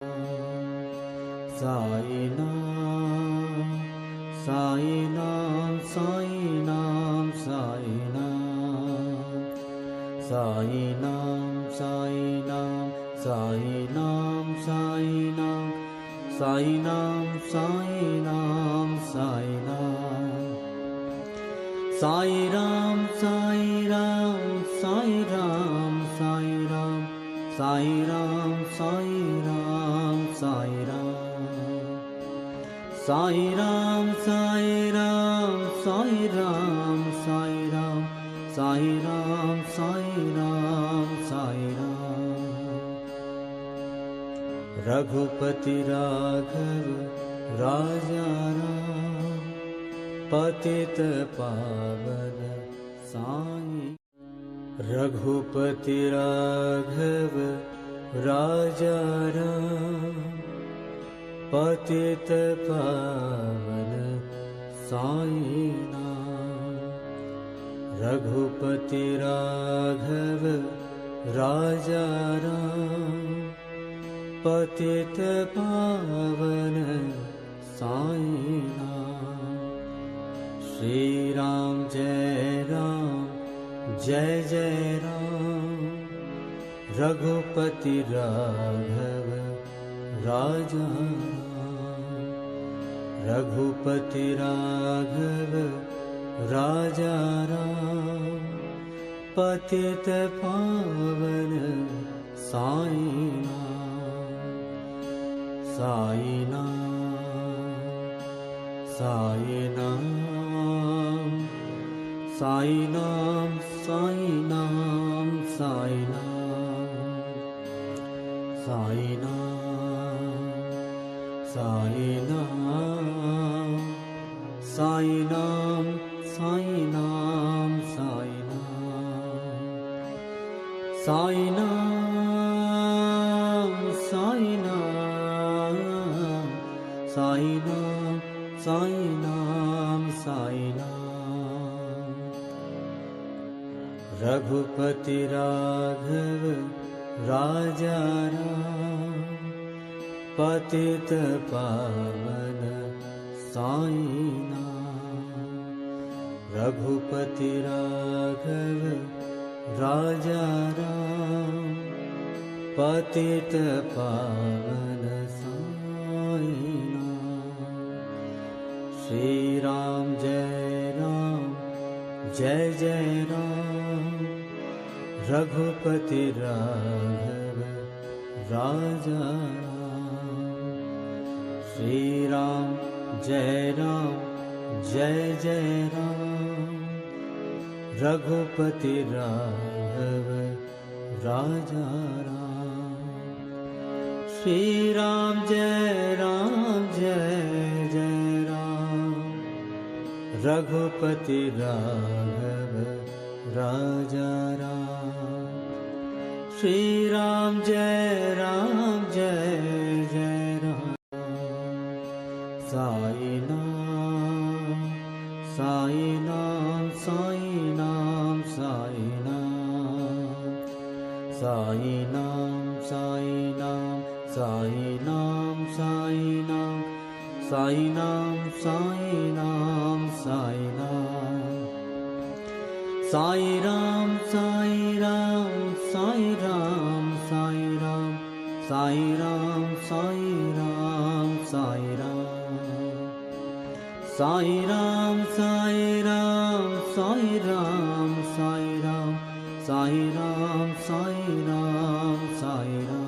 Sai Nam, Sai Nam, Sai Nam, Sai Nam, Sai Nam, Sai Nam, Sai Nam, Sai Nam, Sai Nam, Sai Nam, Sai Nam, Sai Ram, Sai Ram, Sai Ram, Sai Ram, Sai Ram, Sai Ram, Sai Ram, Sai Ram, Sai Ram, Sai Ram, Sai Ram, Sai Ram, Sai Ram, Sai Ram, Raghupati Raghav Raja Ram, Patita Pavana Sai. Raghupati Raghav Raja Ram, Patita Pavana Sai Nam. Raghupati Raghav Raja Ram, Patita Pavana Sai Nam. Shri Ram Jai Ram, Jai Jai Ram, Raghupati Raghav Raja Ram, Raghupati Raghav Raja Ram, Patita Pavana Sai Nam. Sai Nam, Sai Nam, Sai Nam, Sai Nam, Sai Nam, Sai Nam, Sai Nam, Sai Nam, Sai Nam, Sai Nam, Sai Nam, Sai Nam, Sai Nam, Sai Nam, Sai Nam. Raghupati Raghav Raja Ram, Patita Pavana Sai Nam. Raghupati Raghav Raja Ram, Patita Pavana Sai Nam. Shri Ram Jai Ram, Jai Jai Ram, Raghupati Raghav Raja Ram. Shri Ram Jai Ram, Jai Jai Ram, Raghupati Raghav Raja Ram. Shri Ram Jai Ram, Jai Jai Ram, Raghupati Raghav Raja Ram. Shri Ram Jai Ram, Jai Jai Ram. Sai Nam, Sai Nam, Sai Nam, Sai Nam, Sai Nam, Sai Nam, Sai Nam, Sai Nam, Sai Nam, Sai Nam, Sai Nam, Sai Ram, Sai Ram, Sai Ram, Sai Ram, Sai Ram, Sai Ram, Sai Ram, Sai Ram, Sai Ram, Sai Ram, Sai Ram, Sai Ram, Sai Ram, Sai Ram.